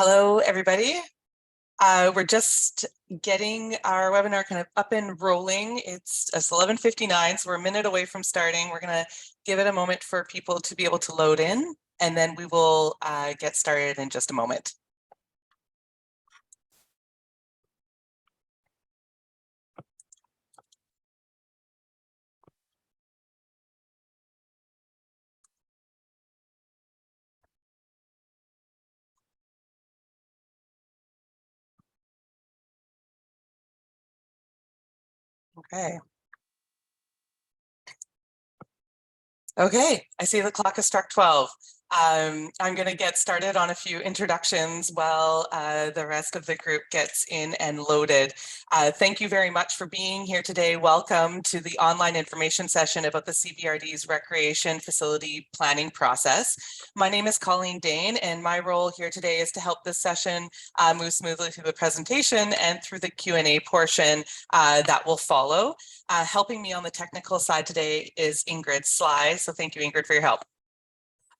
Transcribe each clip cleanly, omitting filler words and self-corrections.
Hello, everybody. We're just getting our webinar kind of up and rolling. It's 11:59, so we're a minute away from starting. We're going to give it a moment for people to be able to load in, and then we will get started in just a moment. Okay. Okay, I see the clock has struck 12. I'm going to get started on a few introductions while the rest of the group gets in and loaded. Thank you very much for being here today. Welcome to the online information session about the CBRD's recreation facility planning process. My name is Colleen Dane, and my role here today is to help this session move smoothly through the presentation and through the Q&A portion that will follow. Helping me on the technical side today is Ingrid Sly. So thank you, Ingrid, for your help.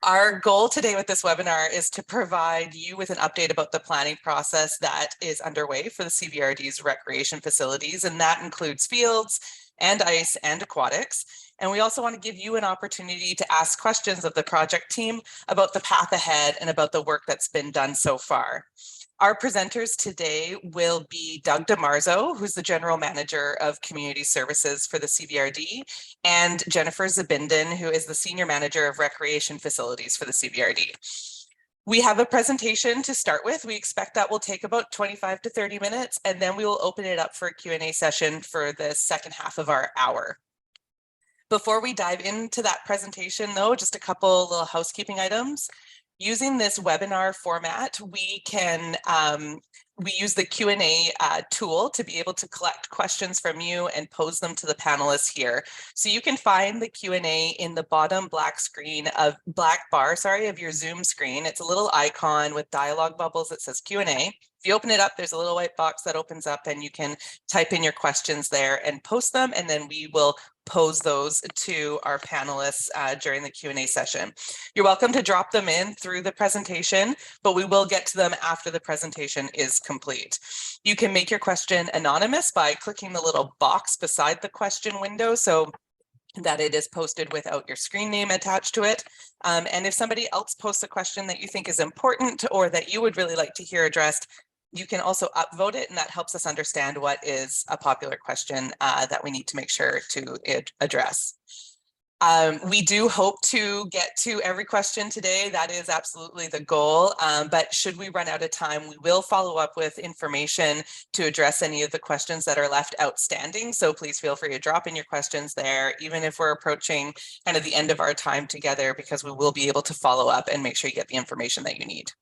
Our goal today with this webinar is to provide you with an update about the planning process that is underway for the CBRD's recreation facilities, and that includes fields and ice and aquatics. And we also want to give you an opportunity to ask questions of the project team about the path ahead and about the work that's been done so far. Our presenters today will be Doug DeMarzo, who's the General Manager of Community Services for the CBRD, and Jennifer Zabinden, who is the Senior Manager of Recreation Facilities for the CBRD. We have a presentation to start with. We expect that will take about 25 to 30 minutes, and then we will open it up for a Q&A session for the second half of our hour. Before we dive into that presentation, though, just a couple little housekeeping items. Using this webinar format, we use the Q&A tool to be able to collect questions from you and pose them to the panelists here. So you can find the Q&A in the bottom black bar of your Zoom screen. It's a little icon with dialog bubbles that says Q&A. If you open it up, there's a little white box that opens up and you can type in your questions there and post them, and then we will pose those to our panelists during the Q&A session. You're welcome to drop them in through the presentation, but we will get to them after the presentation is complete. You can make your question anonymous by clicking the little box beside the question window so that it is posted without your screen name attached to it. And if somebody else posts a question that you think is important or that you would really like to hear addressed, you can also upvote it, and that helps us understand what is a popular question that we need to make sure to address. We do hope to get to every question today. That is absolutely the goal. But should we run out of time, we will follow up with information to address any of the questions that are left outstanding. So please feel free to drop in your questions there, even if we're approaching kind of the end of our time together, because we will be able to follow up and make sure you get the information that you need.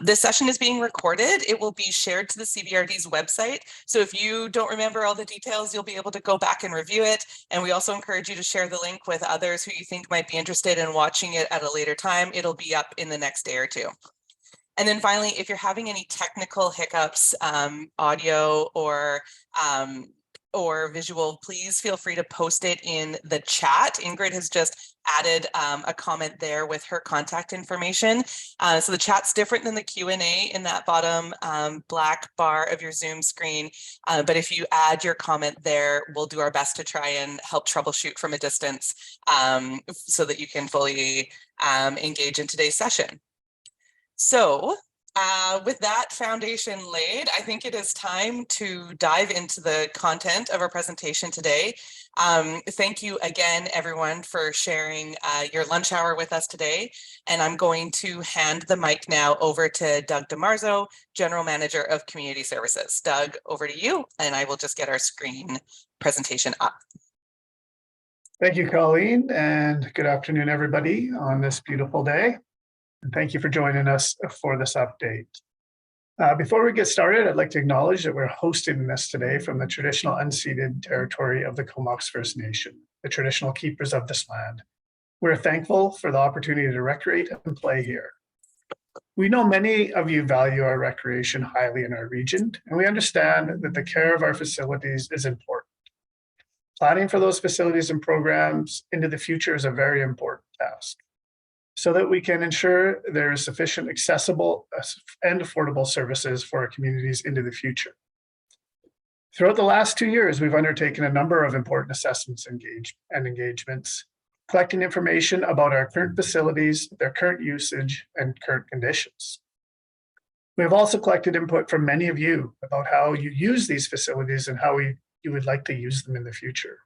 This session is being recorded. It will be shared to the CBRD's website. So if you don't remember all the details, you'll be able to go back and review it. And we also encourage you to share the link with others who you think might be interested in watching it at a later time. It'll be up in the next day or two. And then finally, if you're having any technical hiccups, audio or visual, please feel free to post it in the chat. Ingrid has just added a comment there with her contact information. So the chat's different than the Q&A in that bottom black bar of your Zoom screen. But if you add your comment there, we'll do our best to try and help troubleshoot from a distance so that you can fully engage in today's session. So with that foundation laid, I think it is time to dive into the content of our presentation today. Thank you again, everyone, for sharing your lunch hour with us today. And I'm going to hand the mic now over to Doug DeMarzo, General Manager of Community Services. Doug, over to you, and I will just get our screen presentation up. Thank you, Colleen, and good afternoon, everybody, on this beautiful day. And thank you for joining us for this update. Before we get started, I'd like to acknowledge that we're hosting this today from the traditional unceded territory of the Comox First Nation, the traditional keepers of this land. We're thankful for the opportunity to recreate and play here. We know many of you value our recreation highly in our region, and we understand that the care of our facilities is important. Planning for those facilities and programs into the future is a very important task. so that we can ensure there is sufficient accessible and affordable services for our communities into the future. Throughout the last 2 years, we've undertaken a number of important assessments and engagements, collecting information about our current facilities, their current usage, and current conditions. We have also collected input from many of you about how you use these facilities and how you would like to use them in the future.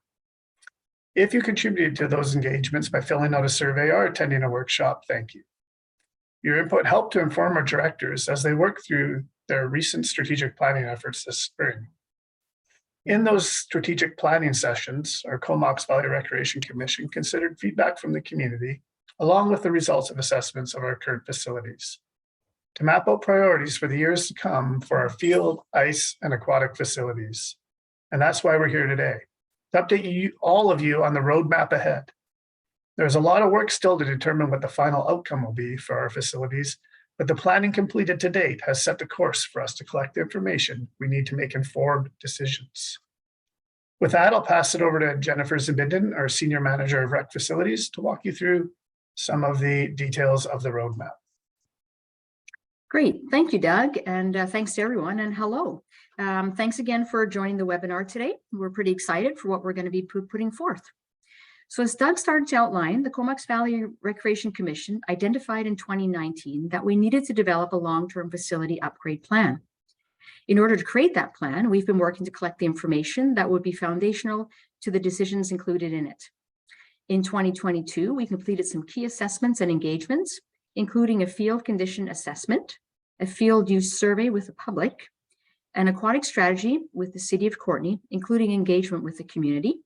If you contributed to those engagements by filling out a survey or attending a workshop, thank you. Your input helped to inform our directors as they work through their recent strategic planning efforts this spring. In those strategic planning sessions, our Comox Valley Recreation Commission considered feedback from the community, along with the results of assessments of our current facilities, to map out priorities for the years to come for our field, ice, and aquatic facilities. And that's why we're here today, to update all of you on the roadmap ahead. There's a lot of work still to determine what the final outcome will be for our facilities, but the planning completed to date has set the course for us to collect the information we need to make informed decisions. With that, I'll pass it over to Jennifer Zabinden, our Senior Manager of Rec Facilities, to walk you through some of the details of the roadmap. Great. Thank you, Doug. And thanks to everyone. And hello. Thanks again for joining the webinar today. We're pretty excited for what we're going to be putting forth. So as Doug started to outline, the Comox Valley Recreation Commission identified in 2019 that we needed to develop a long-term facility upgrade plan. In order to create that plan, we've been working to collect the information that would be foundational to the decisions included in it. In 2022, we completed some key assessments and engagements, including a field condition assessment, a field use survey with the public, an aquatic strategy with the City of Courtenay, including engagement with the community,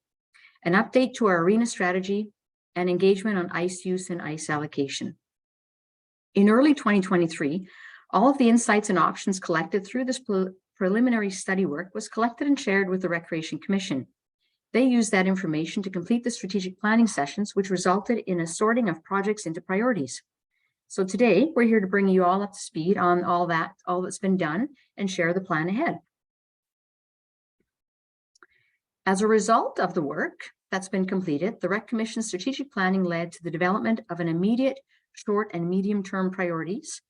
an update to our arena strategy, and engagement on ice use and ice allocation. In early 2023, all of the insights and options collected through this preliminary study work was collected and shared with the Recreation Commission. They used that information to complete the strategic planning sessions, which resulted in a sorting of projects into priorities. So today, we're here to bring you all up to speed on all that's been done and share the plan ahead. As a result of the work that's been completed, the Rec Commission's strategic planning led to the development of an immediate, short, and medium-term priorities,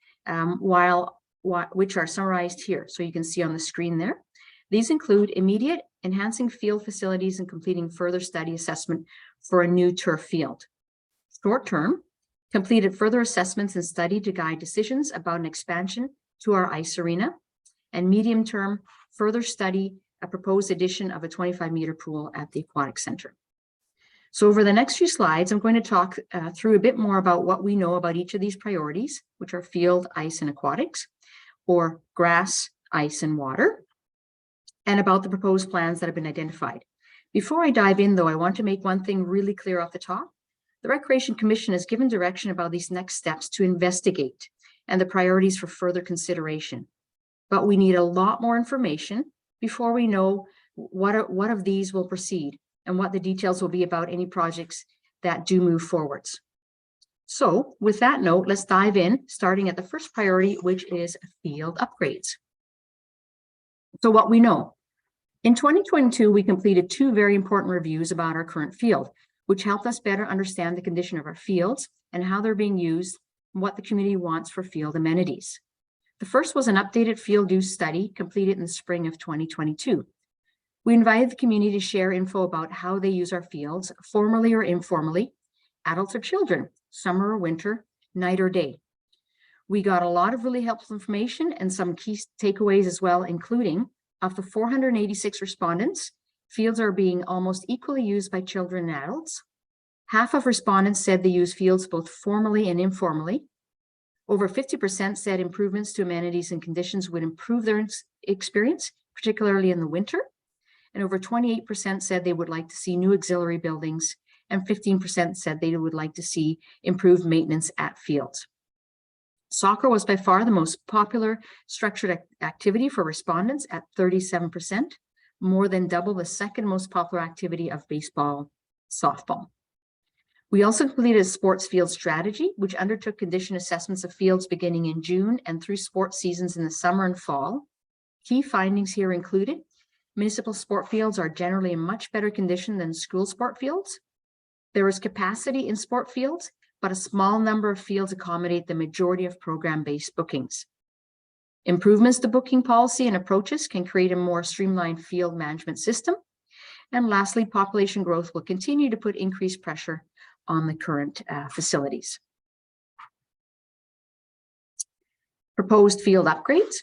which are summarized here. So you can see on the screen there. These include immediate, enhancing field facilities and completing further study assessment for a new turf field. Short-term, completed further assessments and study to guide decisions about an expansion to our ice arena. And medium-term, further study a proposed addition of a 25-meter pool at the Aquatic Center. So over the next few slides, I'm going to talk through a bit more about what we know about each of these priorities, which are field, ice, and aquatics, or grass, ice, and water, and about the proposed plans that have been identified. Before I dive in, though, I want to make one thing really clear off the top. The Recreation Commission has given direction about these next steps to investigate and the priorities for further consideration. But we need a lot more information before we know what of these will proceed and what the details will be about any projects that do move forwards. So with that note, let's dive in, starting at the first priority, which is field upgrades. So what we know. In 2022, we completed 2 very important reviews about our current field, which helped us better understand the condition of our fields and how they're being used and what the community wants for field amenities. The first was an updated field use study completed in the spring of 2022. We invited the community to share info about how they use our fields, formally or informally, adults or children, summer or winter, night or day. We got a lot of really helpful information and some key takeaways as well, including of the 486 respondents, fields are being almost equally used by children and adults. Half of respondents said they use fields both formally and informally. Over 50% said improvements to amenities and conditions would improve their experience, particularly in the winter. And over 28% said they would like to see new auxiliary buildings, and 15% said they would like to see improved maintenance at fields. Soccer was by far the most popular structured activity for respondents at 37%, more than double the second most popular activity of baseball, softball. We also completed a sports field strategy, which undertook condition assessments of fields beginning in June and through sports seasons in the summer and fall. Key findings here included municipal sport fields are generally in much better condition than school sport fields. There is capacity in sport fields, but a small number of fields accommodate the majority of program-based bookings. Improvements to booking policy and approaches can create a more streamlined field management system. And lastly, population growth will continue to put increased pressure on the current facilities. Proposed field upgrades.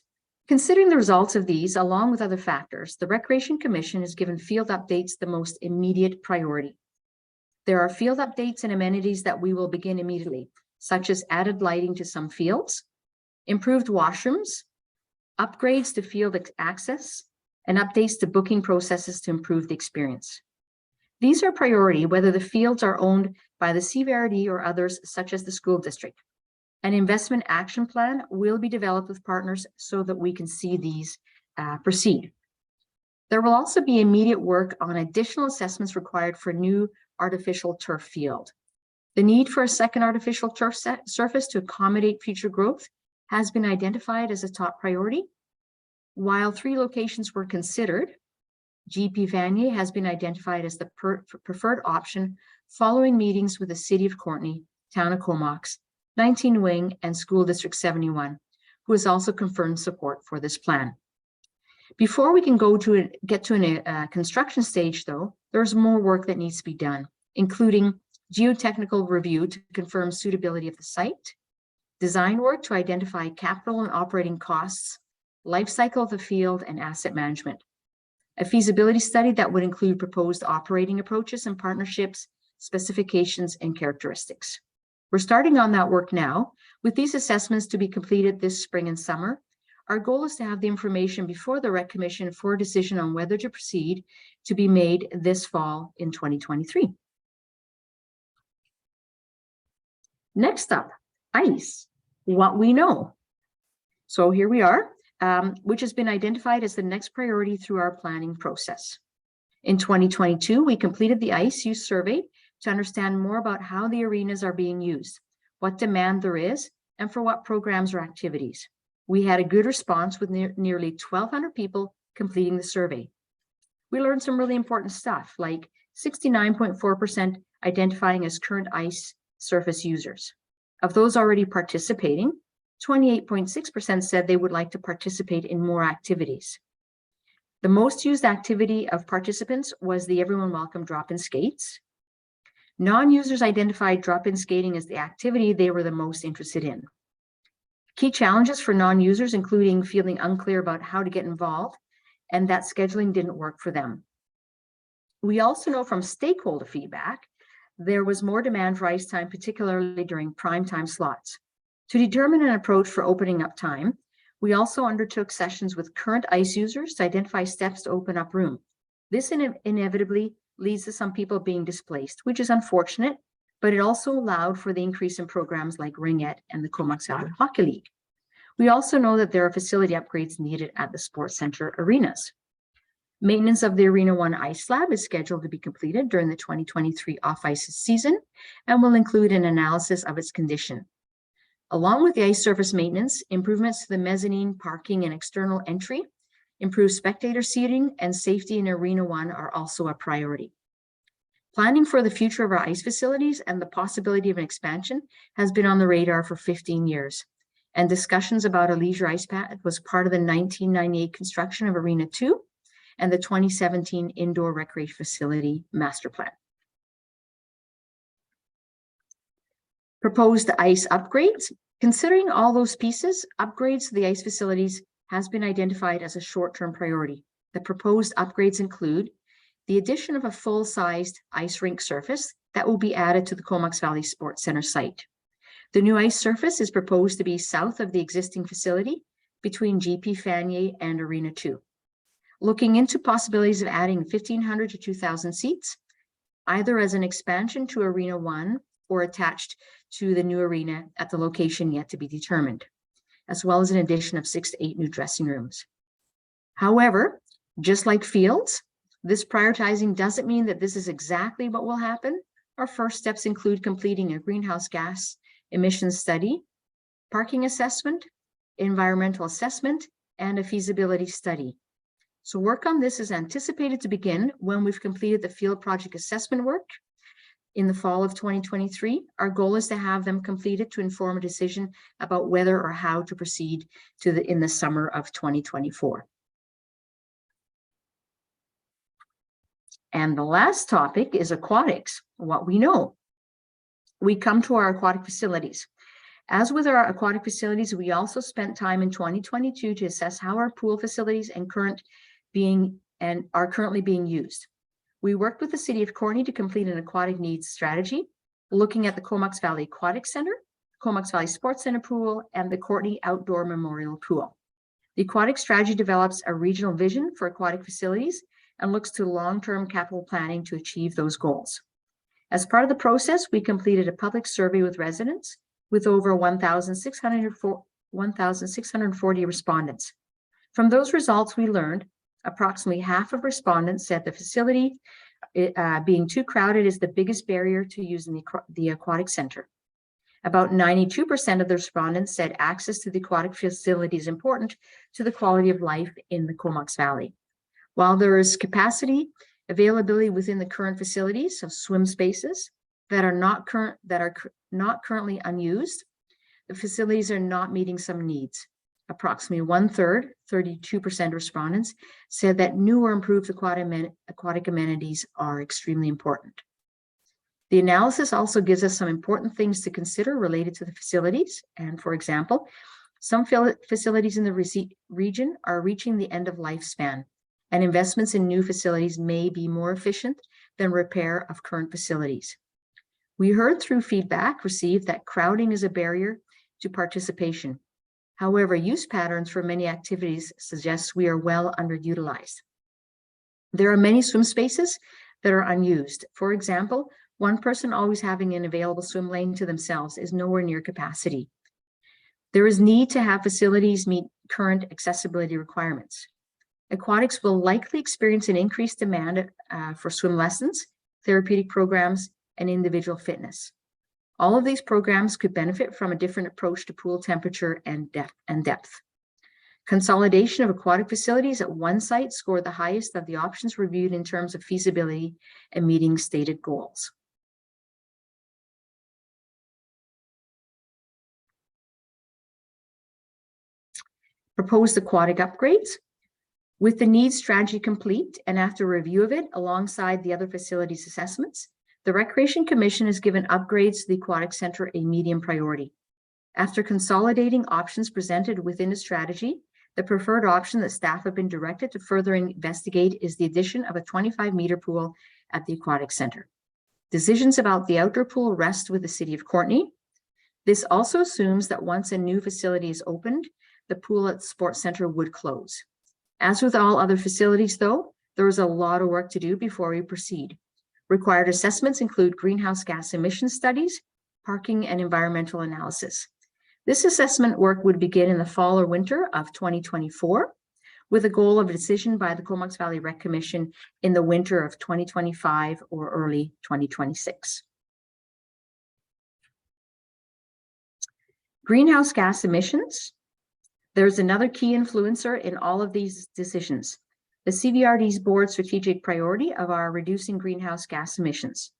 Considering the results of these, along with other factors, the Recreation Commission has given field updates the most immediate priority. There are field updates and amenities that we will begin immediately, such as added lighting to some fields, improved washrooms, upgrades to field access, and updates to booking processes to improve the experience. These are priority whether the fields are owned by the CVRD or others, such as the school district. An investment action plan will be developed with partners so that we can see these proceed. There will also be immediate work on additional assessments required for new artificial turf field. The need for a second artificial turf surface to accommodate future growth has been identified as a top priority. While 3 locations were considered, GP Vanier has been identified as the preferred option following meetings with the City of Courtenay, Town of Comox, 19 Wing, and School District 71, who has also confirmed support for this plan. Before we can get to a construction stage, though, there's more work that needs to be done, including geotechnical review to confirm suitability of the site, design work to identify capital and operating costs, life cycle of the field, and asset management. A feasibility study that would include proposed operating approaches and partnerships, specifications, and characteristics. We're starting on that work now. With these assessments to be completed this spring and summer, our goal is to have the information before the Rec Commission for a decision on whether to proceed to be made this fall in 2023. Next up, ice, what we know. So here we are, which has been identified as the next priority through our planning process. In 2022, we completed the ice use survey to understand more about how the arenas are being used, what demand there is, and for what programs or activities. We had a good response with nearly 1,200 people completing the survey. We learned some really important stuff, like 69.4% identifying as current ice surface users. Of those already participating, 28.6% said they would like to participate in more activities. The most used activity of participants was the Everyone Welcome drop-in skates. Non-users identified drop-in skating as the activity they were the most interested in. Key challenges for non-users, including feeling unclear about how to get involved and that scheduling didn't work for them. We also know from stakeholder feedback, there was more demand for ice time, particularly during prime time slots. To determine an approach for opening up time, we also undertook sessions with current ice users to identify steps to open up room. This inevitably leads to some people being displaced, which is unfortunate, but it also allowed for the increase in programs like Ringette and the Comox Valley Hockey League. We also know that there are facility upgrades needed at the sports center arenas. Maintenance of the Arena 1 ice slab is scheduled to be completed during the 2023 off-ice season and will include an analysis of its condition. Along with the ice surface maintenance, improvements to the mezzanine, parking, and external entry, improved spectator seating, and safety in Arena 1 are also a priority. Planning for the future of our ice facilities and the possibility of an expansion has been on the radar for 15 years, and discussions about a leisure ice pad was part of the 1998 construction of Arena 2 and the 2017 Indoor Recreation Facility Master Plan. Proposed ice upgrades. Considering all those pieces, upgrades to the ice facilities has been identified as a short-term priority. The proposed upgrades include the addition of a full-sized ice rink surface that will be added to the Comox Valley Sports Center site. The new ice surface is proposed to be south of the existing facility between GP Vanier and Arena 2. Looking into possibilities of adding 1,500 to 2,000 seats, either as an expansion to Arena 1 or attached to the new arena at the location yet to be determined, as well as an addition of 6 to 8 new dressing rooms. However, just like fields, this prioritizing doesn't mean that this is exactly what will happen. Our first steps include completing a greenhouse gas emissions study, parking assessment, environmental assessment, and a feasibility study. So work on this is anticipated to begin when we've completed the field project assessment work, in the fall of 2023. Our goal is to have them completed to inform a decision about whether or how to proceed in the summer of 2024. And the last topic is aquatics, what we know. We come to our aquatic facilities. As with our aquatic facilities, we also spent time in 2022 to assess how our pool facilities are currently being used. We worked with the City of Courtenay to complete an aquatic needs strategy, looking at the Comox Valley Aquatic Center, Comox Valley Sports Center pool, and the Courtenay Outdoor Memorial Pool. The aquatic strategy develops a regional vision for aquatic facilities and looks to long-term capital planning to achieve those goals. As part of the process, we completed a public survey with residents with over 1,640 respondents. From those results, we learned approximately half of respondents said the facility being too crowded is the biggest barrier to using the aquatic center. About 92% of the respondents said access to the aquatic facility is important to the quality of life in the Comox Valley. While there is capacity availability within the current facilities of swim spaces that are not currently unused, the facilities are not meeting some needs. Approximately 1/3, 32% of respondents, said that new or improved aquatic amenities are extremely important. The analysis also gives us some important things to consider related to the facilities. And for example, some facilities in the region are reaching the end of lifespan, and investments in new facilities may be more efficient than repair of current facilities. We heard through feedback received that crowding is a barrier to participation. However, use patterns for many activities suggest we are well underutilized. There are many swim spaces that are unused. For example, one person always having an available swim lane to themselves is nowhere near capacity. There is need to have facilities meet current accessibility requirements. Aquatics will likely experience an increased demand for swim lessons, therapeutic programs, and individual fitness. All of these programs could benefit from a different approach to pool temperature and depth. Consolidation of aquatic facilities at one site scored the highest of the options reviewed in terms of feasibility and meeting stated goals. Proposed aquatic upgrades. With the needs strategy complete and after review of it alongside the other facilities assessments, the Recreation Commission has given upgrades to the Aquatic Center a medium priority. After consolidating options presented within the strategy, the preferred option that staff have been directed to further investigate is the addition of a 25-meter pool at the Aquatic Center. Decisions about the outdoor pool rest with the City of Courtenay. This also assumes that once a new facility is opened, the pool at the Sports Center would close. As with all other facilities, though, there is a lot of work to do before we proceed. Required assessments include greenhouse gas emission studies, parking, and environmental analysis. This assessment work would begin in the fall or winter of 2024, with a goal of a decision by the Comox Valley Rec Commission in the winter of 2025 or early 2026. Greenhouse gas emissions. There's another key influencer in all of these decisions. The CVRD's board strategic priority of our reducing greenhouse gas emissions.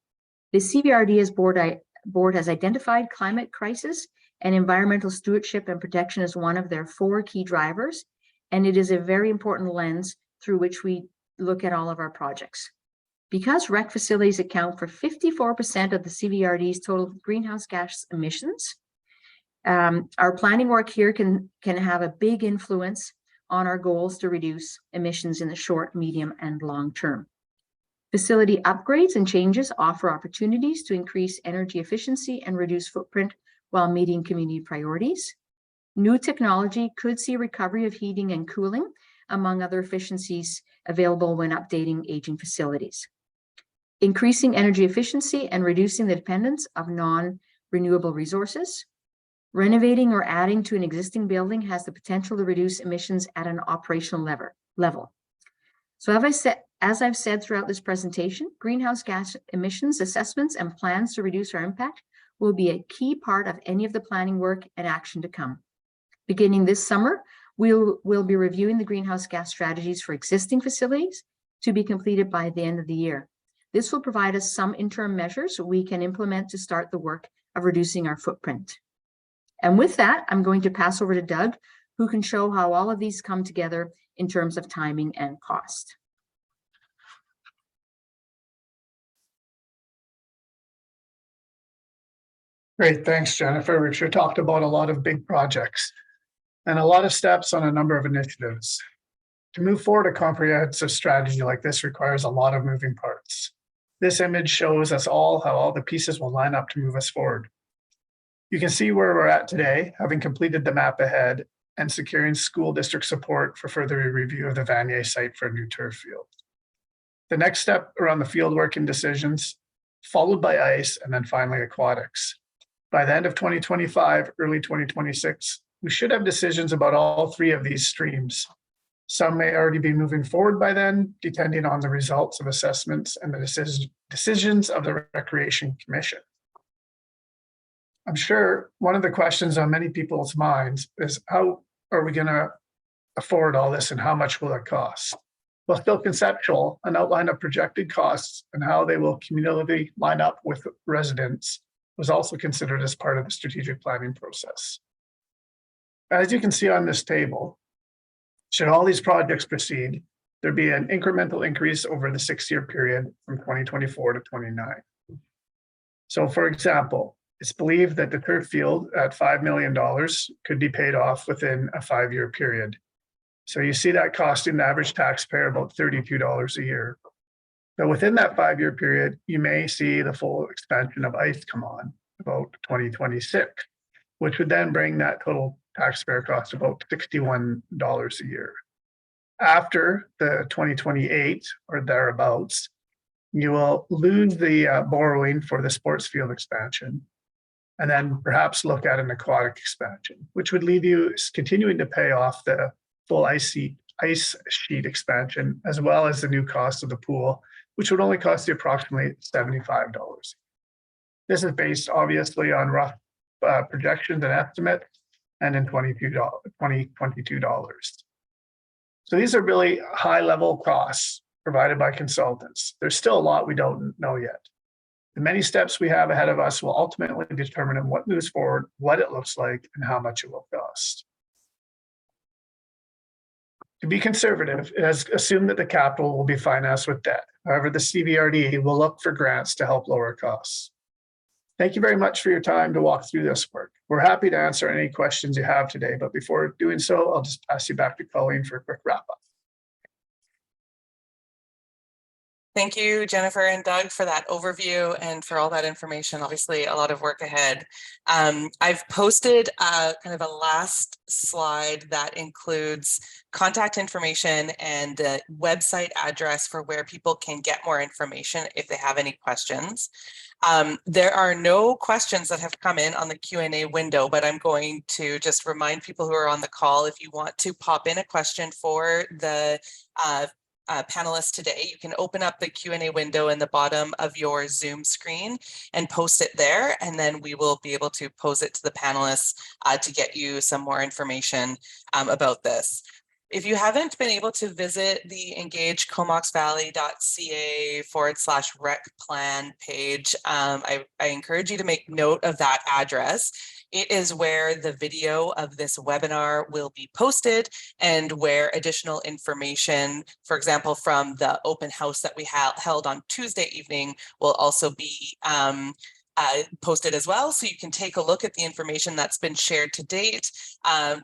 The CVRD's board has identified climate crisis and environmental stewardship and protection as one of their 4 key drivers, and it is a very important lens through which we look at all of our projects. Because rec facilities account for 54% of the CVRD's total greenhouse gas emissions, our planning work here can have a big influence on our goals to reduce emissions in the short, medium, and long term. Facility upgrades and changes offer opportunities to increase energy efficiency and reduce footprint while meeting community priorities. New technology could see recovery of heating and cooling, among other efficiencies available when updating aging facilities. Increasing energy efficiency and reducing the dependence of non-renewable resources. Renovating or adding to an existing building has the potential to reduce emissions at an operational level. So as I've said throughout this presentation, greenhouse gas emissions assessments and plans to reduce our impact will be a key part of any of the planning work and action to come. Beginning this summer, we'll be reviewing the greenhouse gas strategies for existing facilities to be completed by the end of the year. This will provide us some interim measures we can implement to start the work of reducing our footprint. And with that, I'm going to pass over to Doug, who can show how all of these come together in terms of timing and cost. Great, thanks, Jennifer. We've sure talked about a lot of big projects and a lot of steps on a number of initiatives. To move forward, a comprehensive strategy like this requires a lot of moving parts. This image shows us all how all the pieces will line up to move us forward. You can see where we're at today, having completed the map ahead and securing school district support for further review of the Vanier site for a new turf field. The next step around the field work and decisions, followed by ice, and then finally aquatics. By the end of 2025, early 2026, we should have decisions about all three of these streams. Some may already be moving forward by then, depending on the results of assessments and the decisions of the Recreation Commission. I'm sure one of the questions on many people's minds is, how are we going to afford all this and how much will it cost? Well, still conceptual, an outline of projected costs and how they will cumulatively line up with residents was also considered as part of the strategic planning process. As you can see on this table, should all these projects proceed, there'd be an incremental increase over the 6-year period from 2024 to 29. So for example, it's believed that the turf field at $5 million could be paid off within a 5-year period. So you see that costing the average taxpayer about $32 a year. But within that 5-year period, you may see the full expansion of ice come on about 2026, which would then bring that total taxpayer cost about $61 a year. After the 2028 or thereabouts, you will lose the borrowing for the sports field expansion, and then perhaps look at an aquatic expansion, which would leave you continuing to pay off the full ice sheet expansion, as well as the new cost of the pool, which would only cost you approximately $75. This is based obviously on rough projections and estimates, and in $2022. So these are really high-level costs provided by consultants. There's still a lot we don't know yet. The many steps we have ahead of us will ultimately determine what moves forward, what it looks like, and how much it will cost. To be conservative, it has assumed that the capital will be financed with debt. However, the CVRD will look for grants to help lower costs. Thank you very much for your time to walk through this work. We're happy to answer any questions you have today, but before doing so, I'll just pass you back to Colleen for a quick wrap up. Thank you, Jennifer and Doug, for that overview and for all that information. Obviously, a lot of work ahead. I've posted kind of a last slide that includes contact information and the website address for where people can get more information if they have any questions. There are no questions that have come in on the Q&A window, but I'm going to just remind people who are on the call, if you want to pop in a question for the panelists today, you can open up the Q&A window in the bottom of your Zoom screen and post it there, and then we will be able to pose it to the panelists to get you some more information about this. If you haven't been able to visit the engagecomoxvalley.ca/rec plan page, I encourage you to make note of that address. It is where the video of this webinar will be posted and where additional information, for example, from the open house that we held on Tuesday evening, will also be posted as well. So you can take a look at the information that's been shared to date.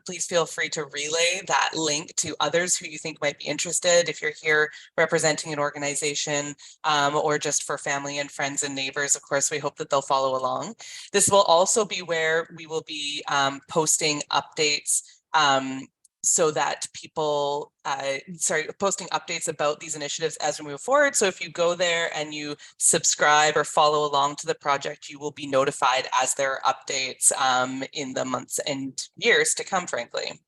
Please feel free to relay that link to others who you think might be interested. If you're here representing an organization or just for family and friends and neighbors, of course, we hope that they'll follow along. This will also be where we will be posting updates so that people, posting updates about these initiatives as we move forward. So if you go there and you subscribe or follow along to the project, you will be notified as there are updates in the months and years to come, frankly.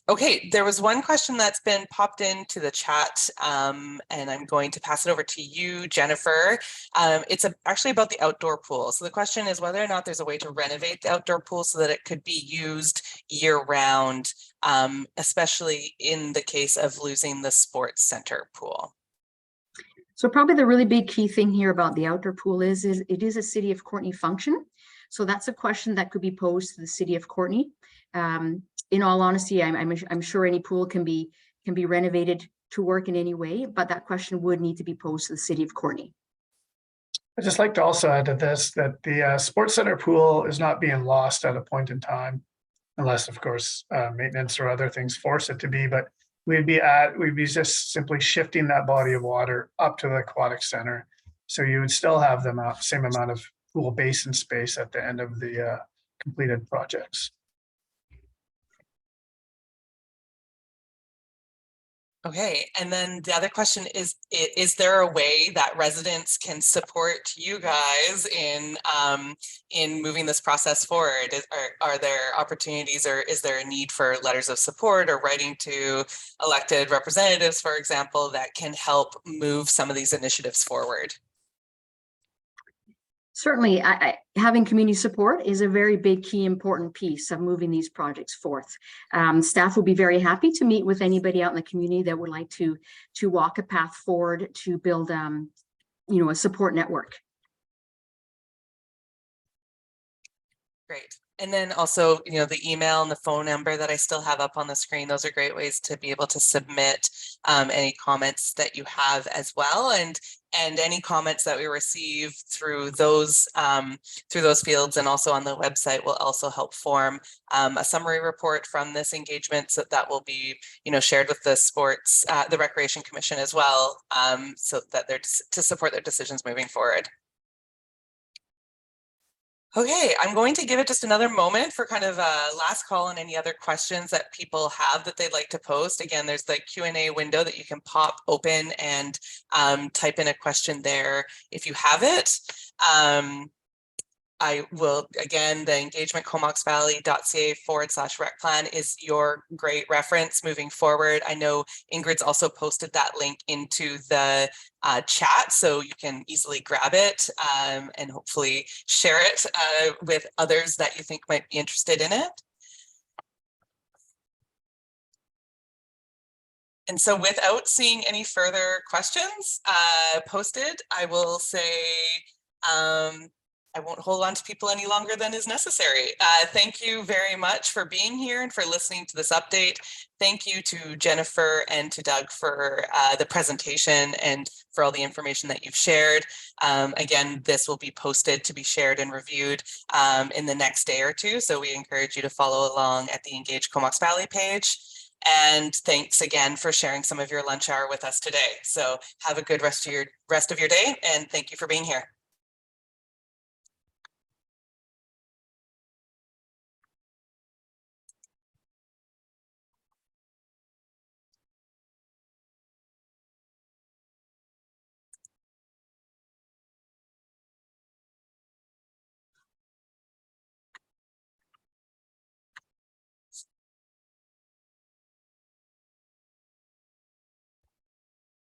Okay, there was one question that's been popped into the chat, and I'm going to pass it over to you, Jennifer. It's actually about the outdoor pool. So the question is whether or not there's a way to renovate the outdoor pool so that it could be used year-round, especially in the case of losing the sports center pool. So probably the really big key thing here about the outdoor pool is it is a City of Courtenay function. So that's a question that could be posed to the City of Courtenay. In all honesty, I'm sure any pool can be renovated to work in any way, but that question would need to be posed to the City of Courtenay. I'd just like to also add to this that the Sports Center pool is not being lost at a point in time, unless of course maintenance or other things force it to be, but we'd be just simply shifting that body of water up to the aquatic center. So you would still have the same amount of pool basin space at the end of the completed projects. Okay, and then the other question is there a way that residents can support you guys in moving this process forward? Are there opportunities, or is there a need for letters of support or writing to elected representatives, for example, that can help move some of these initiatives forward? Certainly, having community support is a very big, key, important piece of moving these projects forth. Staff will be very happy to meet with anybody out in the community that would like to walk a path forward to build, a support network. Great. And then also, the email and the phone number that I still have up on the screen, those are great ways to be able to submit any comments that you have as well. And any comments that we receive through those fields and also on the website will also help form a summary report from this engagement, so that will be, shared with the Recreation Commission as well, so that they're to support their decisions moving forward. Okay, I'm going to give it just another moment for kind of a last call on any other questions that people have that they'd like to post. Again, there's the Q&A window that you can pop open and type in a question there if you have it. I will, again, the engagementcomoxvalley.ca/rec plan is your great reference moving forward. I know Ingrid's also posted that link into the chat, so you can easily grab it and hopefully share it with others that you think might be interested in it. And so without seeing any further questions posted, I will say, I won't hold on to people any longer than is necessary. Thank you very much for being here and for listening to this update. Thank you to Jennifer and to Doug for the presentation and for all the information that you've shared. Again, this will be posted to be shared and reviewed in the next day or two. So we encourage you to follow along at the Engage Comox Valley page. And thanks again for sharing some of your lunch hour with us today. So have a good rest of your day, and thank you for being here.